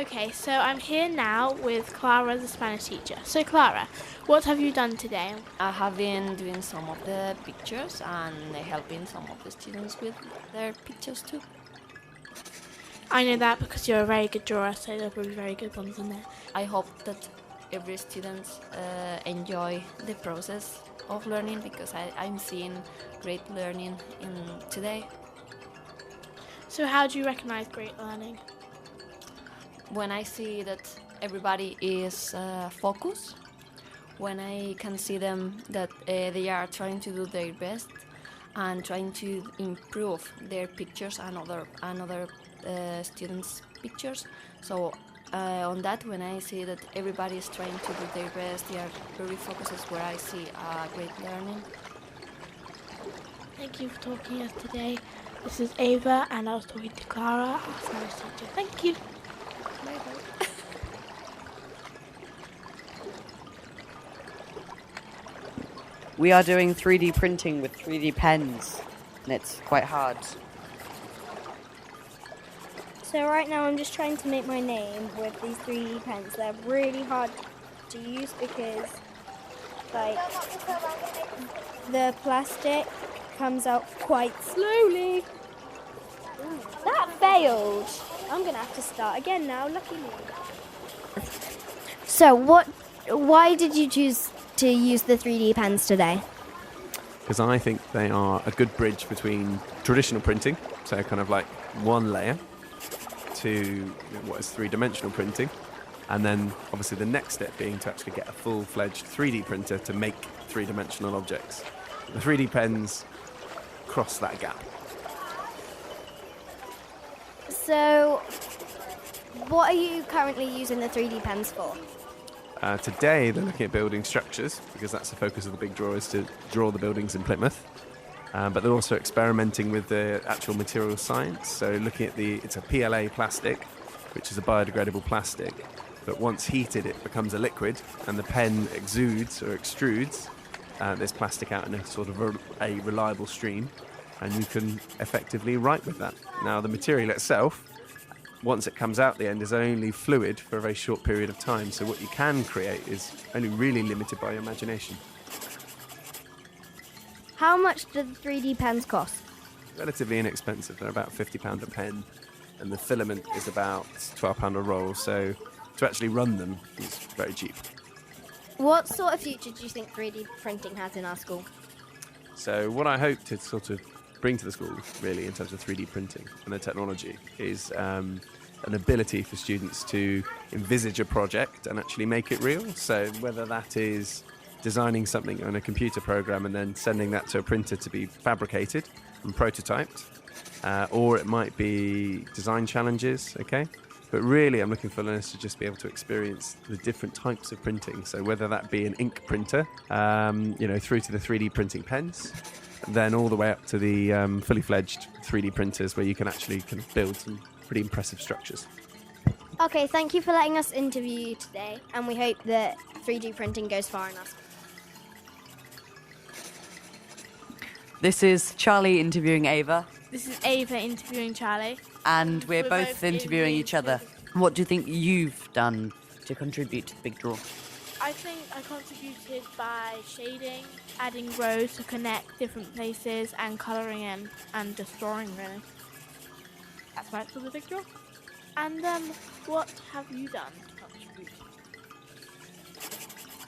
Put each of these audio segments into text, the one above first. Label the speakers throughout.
Speaker 1: Okay, so I'm here now with Clara, the Spanish teacher. So Clara, what have you done today?
Speaker 2: I have been doing some of the pictures and helping some of the students with their pictures too.
Speaker 1: I know that because you're a very good drawer, so there'll be very good ones in there.
Speaker 2: I hope that every student enjoy the process of learning because I'm seeing great learning in today.
Speaker 1: So how do you recognise great learning?
Speaker 2: When I see that everybody is focused, when I can see them that they are trying to do their best and trying to improve their pictures and other students' pictures. So on that, when I see that everybody is trying to do their best, they are very focused, is where I see great learning.
Speaker 1: Thank you for talking to us today. This is Ava, and I was talking to Clara, our Spanish teacher. Thank you.
Speaker 3: We are doing 3D printing with 3D pens, and it's quite hard.
Speaker 4: So right now I'm just trying to make my name with these 3D pens. They're really hard to use because the plastic comes out quite slowly. That failed. I'm gonna have to start again now, lucky me.
Speaker 5: So why did you choose to use the 3D pens today?
Speaker 6: Because I think they are a good bridge between traditional printing, so kind of like one layer, to what is three-dimensional printing, and then obviously the next step being to actually get a full-fledged 3D printer to make three-dimensional objects. The 3D pens cross that gap.
Speaker 5: So what are you currently using the 3D pens for?
Speaker 6: Today they're looking at building structures because that's the focus of the big draw, is to draw the buildings in Plymouth. But they're also experimenting with the actual material science. So looking at it's a PLA plastic, which is a biodegradable plastic. But once heated, it becomes a liquid, and the pen exudes or extrudes this plastic out in a sort of a reliable stream, and you can effectively write with that. Now, the material itself, once it comes out the end, is only fluid for a very short period of time. So what you can create is only really limited by your imagination.
Speaker 5: How much do the 3D pens cost?
Speaker 6: Relatively inexpensive. They're about £50 a pen, and the filament is about £12 a roll. So to actually run them is very cheap.
Speaker 5: What sort of future do you think 3D printing has in our school?
Speaker 6: So what I hope to sort of bring to the school, really, in terms of 3D printing and the technology, is an ability for students to envisage a project and actually make it real. So whether that is designing something on a computer program and then sending that to a printer to be fabricated and prototyped, or it might be design challenges, okay? But really, I'm looking for learners to just be able to experience the different types of printing. So whether that be an ink printer, through to the 3D printing pens, then all the way up to the fully fledged 3D printers where you can actually kind of build some pretty impressive structures.
Speaker 5: Okay, thank you for letting us interview you today, and we hope that 3D printing goes far in our school.
Speaker 3: This is Charlie interviewing Ava,
Speaker 1: This is Ava interviewing Charlie.
Speaker 3: and we're both
Speaker 1: both
Speaker 3: interviewing each other. What do you think you've done to contribute to the big draw?
Speaker 1: I think I contributed by shading, adding rows to connect different places, and colouring in, and just drawing, really. That's right for the big draw. And what have you done to contribute?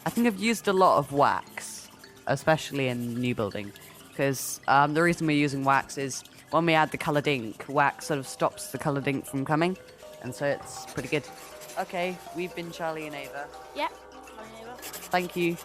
Speaker 3: I think I've used a lot of wax, especially in new building, because the reason we're using wax is when we add the coloured ink, wax sort of stops the coloured ink from coming, and so it's pretty good. Okay, we've been Charlie and Ava.
Speaker 1: Yeah.
Speaker 3: Thank you.